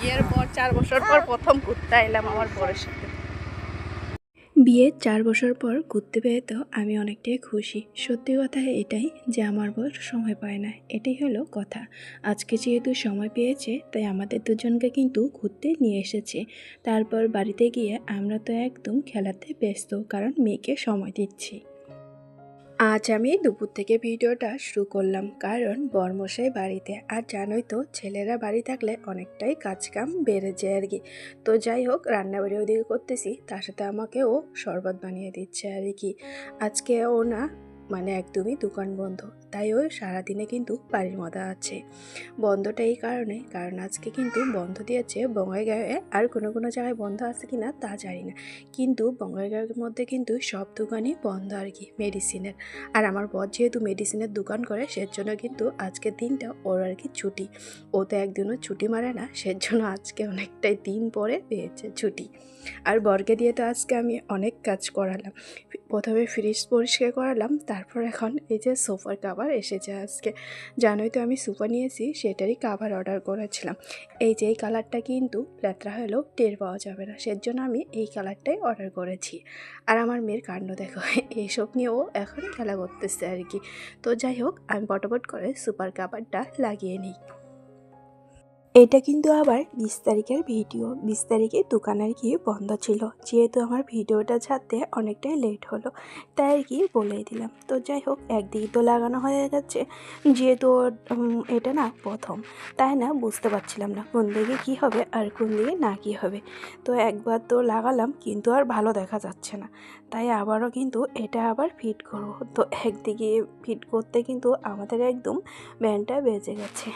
বিয়ের পর 4 বছর পর প্রথম ঘুরতে এলাম আমার বরের সাথে। বিয়ের 4 বছর পর ঘুরতে পেরে তো আমি অনেকটাই খুশি। সত্যি কথা এটাই যে আমার বর সময় পায় না, এটাই হলো কথা। আজকে যেহেতু সময় পেয়েছে তাই আমাদের দুজনকে কিন্তু ঘুরতে নিয়ে এসেছে। তারপর বাড়িতে গিয়ে আমরা তো একদম খেলাতে ব্যস্ত, কারণ মেয়েকে সময় দিচ্ছি। আজ আমি দুপুর থেকে ভিডিওটা শুরু করলাম, কারণ বরমশাই বাড়িতে, আর জানোই তো ছেলেরা বাড়ি থাকলে অনেকটাই কাজকাম বেড়ে যায় আর কি। তো যাই হোক, রান্নাবাড়ি ওদিকে করতেছি, তার সাথে আমাকেও শরবত বানিয়ে দিচ্ছে আর কি। আজকে ও না, মানে একদমই দোকান বন্ধ, তাই ও সারাদিনে কিন্তু বাড়ির মধ্যে আছে। বন্ধটা এই কারণে, কারণ আজকে কিন্তু বন্ধ দিয়েছে বঙ্গাইগাঁওয়ে, আর কোনো কোনো জায়গায় বন্ধ আছে কি না তা জানি না, কিন্তু বঙ্গাইগাঁওয়ের মধ্যে কিন্তু সব দোকানই বন্ধ আর কি মেডিসিনের। আর আমার বর যেহেতু মেডিসিনের দোকান করে, সেজন্য কিন্তু আজকের দিনটা ওর আর কি ছুটি। ও তো একদিনও ছুটি মারে না, সেজন্য আজকে অনেকটাই দিন পরে পেয়েছে ছুটি। আর বরকে দিয়ে তো আজকে আমি অনেক কাজ করালাম। প্রথমে ফ্রিজ পরিষ্কার করালাম, তারপর এখন এই যে সোফার কাভার এসেছে আজকে। জানোই তো আমি সোফা নিয়েছি, সেটারই কাভার অর্ডার করেছিলাম। এই যে এই কালারটা কিন্তু ল্যাত্রা হলেও টের পাওয়া যাবে না, সেজন্য আমি এই কালারটাই অর্ডার করেছি। আর আমার মেয়ের কাণ্ড দেখো, এইসব নিয়েও এখন খেলা করতেছে আর কি। তো যাই হোক, আমি পটাপট করে সুপার কাভারটা লাগিয়ে নিই। এটা কিন্তু আবার 20 তারিখের ভিডিও। 20 তারিখে দোকান আর কি বন্ধ ছিল, যেহেতু আমার ভিডিওটা ছাড়তে অনেকটাই লেট হলো, তাই আর কি বলেই দিলাম। তো যাই হোক, একদিকে তো লাগানো হয়ে গেছে, যেহেতু এটা না প্রথম, তাই না বুঝতে পারছিলাম না কোন দিকে কী হবে আর কোন দিকে না কী হবে। তো একবার তো লাগালাম, কিন্তু আর ভালো দেখা যাচ্ছে না, তাই আবারও কিন্তু এটা আবার ফিট করব। তো একদিকে ফিট করতে কিন্তু আমাদের একদম ব্যান্ডটা বেজে গেছে।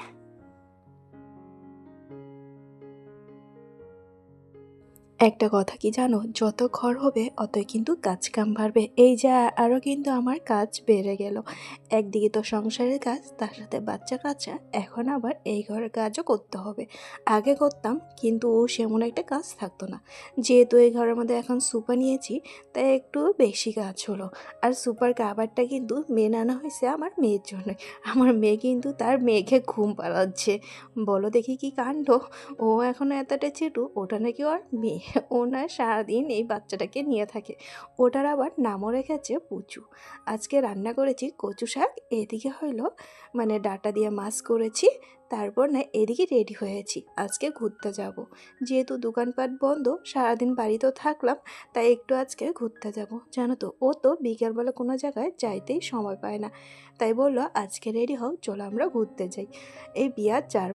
একটা কথা কি জানো, যত ঘর হবে অতই কিন্তু কাজ কাম বাড়বে। এই যে আরও কিন্তু আমার কাজ বেড়ে গেল। একদিকে তো সংসারের কাজ, তার সাথে বাচ্চা কাচ্চা, এখন আবার এই ঘরের কাজও করতে হবে। আগে করতাম, কিন্তু সেমন একটা কাজ থাকতো না। যেহেতু এই ঘরের মধ্যে এখন সুপা নিয়েছি, তাই একটু বেশি কাজ হলো। আর সুপার কাভারটা কিন্তু মেন আনা হয়েছে আমার মেয়ের জন্য। আমার মেয়ে কিন্তু তার মেয়েকে ঘুম পাড়াচ্ছে। বলো দেখি কি কাণ্ড! ও এখনও এতটা ছোটো, ওটা নাকি ওর মেয়ে। ও না সারাদিন এই বাচ্চাটাকে নিয়ে থাকে। ওটার আবার নামও রেখেছে পুচু। আজকে রান্না করেছি কচু শাক, এদিকে হইলো মানে ডাঁটা দিয়ে মাছ করেছি। তারপর না এদিকে রেডি হয়েছি, আজকে ঘুরতে যাব। যেহেতু দোকানপাট বন্ধ, সারাদিন বাড়িতেও থাকলাম, তাই একটু আজকে ঘুরতে যাব। জানো তো, ও তো বিকেলবেলা কোনো জায়গায় যাইতেই সময় পায় না, তাই বললো আজকে রেডি হও, চলো আমরা ঘুরতে যাই। এই বিয়ার 4